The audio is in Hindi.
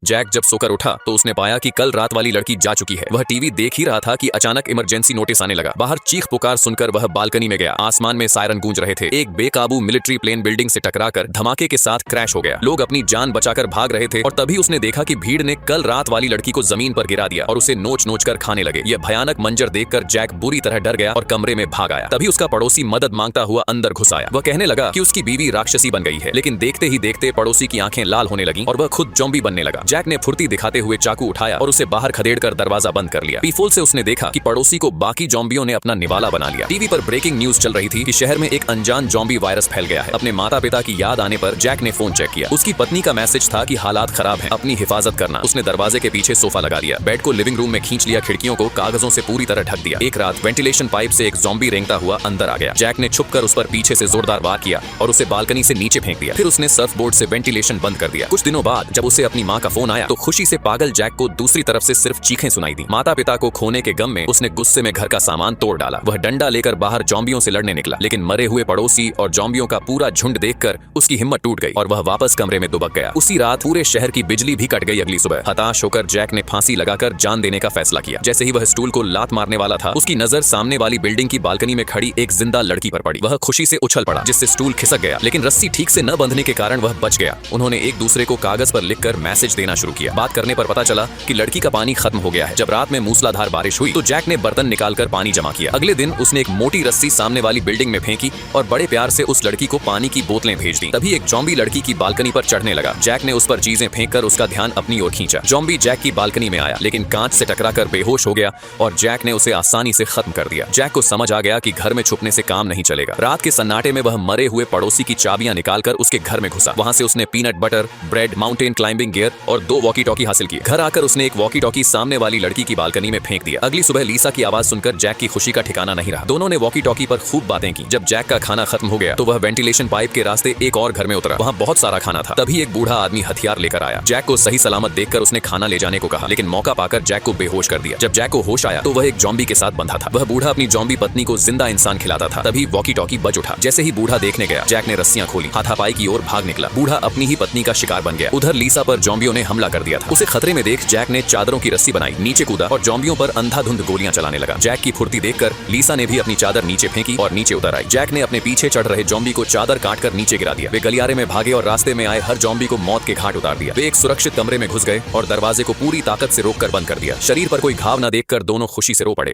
जैक जब सोकर उठा तो उसने पाया कि कल रात वाली लड़की जा चुकी है। वह टीवी देख ही रहा था कि अचानक इमरजेंसी नोटिस आने लगा। बाहर चीख पुकार सुनकर वह बालकनी में गया। आसमान में सायरन गूंज रहे थे। एक बेकाबू मिलिट्री प्लेन बिल्डिंग से टकराकर धमाके के साथ क्रैश हो गया। लोग अपनी जान बचाकर भाग रहे थे और तभी उसने देखा कि भीड़ ने कल रात वाली लड़की को जमीन पर गिरा दिया और उसे नोच नोच कर खाने लगे। यह भयानक मंजर देखकर जैक बुरी तरह डर गया और कमरे में भाग आया। तभी उसका पड़ोसी मदद मांगता हुआ अंदर घुस आया। वह कहने लगा कि उसकी बीवी राक्षसी बन गई है, लेकिन देखते ही देखते पड़ोसी की आंखें लाल होने लगीं और वह खुद ज़ॉम्बी बनने लगा। जैक ने फुर्ती दिखाते हुए चाकू उठाया और उसे बाहर खदेड़कर दरवाजा बंद कर लिया। पीफोल से उसने देखा कि पड़ोसी को बाकी ज़ॉम्बियों ने अपना निवाला बना लिया। टीवी पर ब्रेकिंग न्यूज चल रही थी कि शहर में एक अनजान ज़ॉम्बी वायरस फैल गया है। अपने माता पिता की याद आने पर जैक ने फोन चेक किया। उसकी पत्नी का मैसेज था कि हालात खराब हैं, अपनी हिफाजत करना। उसने दरवाजे के पीछे सोफा लगा दिया, बेड को लिविंग रूम में खींच लिया, खिड़कियों को कागजों से पूरी तरह ढक दिया। एक रात वेंटिलेशन पाइप से एक ज़ॉम्बी रेंगता हुआ अंदर आ गया। जैक ने छुपकर उस पर पीछे से जोरदार वार किया और उसे बालकनी से नीचे फेंक दिया। फिर उसने सर्फ बोर्ड से वेंटिलेशन बंद कर दिया। कुछ दिनों बाद जब उसे अपनी माँ का फोन आया तो खुशी से पागल जैक को दूसरी तरफ से सिर्फ चीखें सुनाई दी। माता पिता को खोने के गम में उसने गुस्से में घर का सामान तोड़ डाला। वह डंडा लेकर बाहर ज़ॉम्बियों से लड़ने निकला, लेकिन मरे हुए पड़ोसी और ज़ॉम्बियों का पूरा झुंड देखकर उसकी हिम्मत टूट गई और वह वापस कमरे में दुबक गया। उसी रात पूरे शहर की बिजली भी कट गई। अगली सुबह हताश होकर जैक ने फांसी लगाकर जान देने का फैसला किया। जैसे ही वह स्टूल को लात मारने वाला था, उसकी नजर सामने वाली बिल्डिंग की बालकनी में खड़ी एक जिंदा लड़की पर पड़ी। वह खुशी से उछल पड़ा, जिससे स्टूल खिसक गया, लेकिन रस्सी ठीक से न बंधने के कारण वह बच गया। उन्होंने एक दूसरे को कागज पर लिखकर मैसेज देना शुरू किया। बात करने पर पता चला कि लड़की का पानी खत्म हो गया है। जब रात में मूसलाधार बारिश हुई तो जैक ने बर्तन निकालकर पानी जमा किया। अगले दिन उसने एक मोटी रस्सी सामने वाली बिल्डिंग में फेंकी और बड़े प्यार से उस लड़की को पानी की बोतलें भेज दी। तभी एक ज़ॉम्बी लड़की की बालकनी पर चढ़ने लगा। जैक ने उस पर चीजें फेंककर उसका ध्यान अपनी ओर खींचा। ज़ॉम्बी जैक की बालकनी में आया, लेकिन कांच से टकराकर बेहोश हो गया और जैक ने उसे आसानी से खत्म कर दिया। जैक को समझ आ गया कि घर में छुपने से काम नहीं चलेगा। रात के सन्नाटे में वह मरे हुए पड़ोसी की चाबियां निकालकर उसके घर में घुसा। वहां से उसने peanut butter, bread, mountain climbing gear और 2 वॉकी टॉकी हासिल किए। घर आकर उसने एक वॉकी टॉकी सामने वाली लड़की की बालकनी में फेंक दिया। अगली सुबह लीसा की आवाज सुनकर जैक की खुशी का ठिकाना नहीं रहा। दोनों ने वॉकी टॉकी पर खूब बातें की। जब जैक का खाना खत्म हो गया तो वह वेंटिलेशन पाइप के रास्ते एक और घर में उतरा। वहां बहुत सारा खाना था। तभी एक बूढ़ा आदमी हथियार लेकर आया। जैक को सही सलामत देखकर उसने खाना ले जाने को कहा, लेकिन मौका पाकर जैक को बेहोश कर दिया। जब जैक को होश आया तो वह एक ज़ॉम्बी के साथ बंधा था। वह बूढ़ा अपनी ज़ॉम्बी पत्नी को जिंदा इंसान खिलाता था। तभी वॉकी टॉकी बज उठा। जैसे ही बूढ़ा देखने गया, जैक ने रस्सियां खोली, हाथापाई की ओर भाग निकला। बूढ़ा अपनी ही पत्नी का शिकार बन गया। उधर लीसा पर ज़ॉम्बियों ने हमला कर दिया था। उसे खतरे में देख जैक ने चादरों की रस्सी बनाई, नीचे कूदा और ज़ॉम्बियों पर अंधाधुंध गोलियां चलाने लगा। जैक की फुर्ती देखकर लीसा ने भी अपनी चादर नीचे फेंकी और नीचे उतर आई। जैक ने अपने पीछे चढ़ रहे ज़ॉम्बी को चादर काटकर नीचे गिरा दिया। वे गलियारे में भागे और रास्ते में आए हर ज़ॉम्बी को मौत के घाट उतार दिया। वे एक सुरक्षित कमरे में घुस गए और दरवाजे को पूरी ताकत से रोककर बंद कर दिया। शरीर पर कोई घाव न देखकर दोनों खुशी से रो पड़े।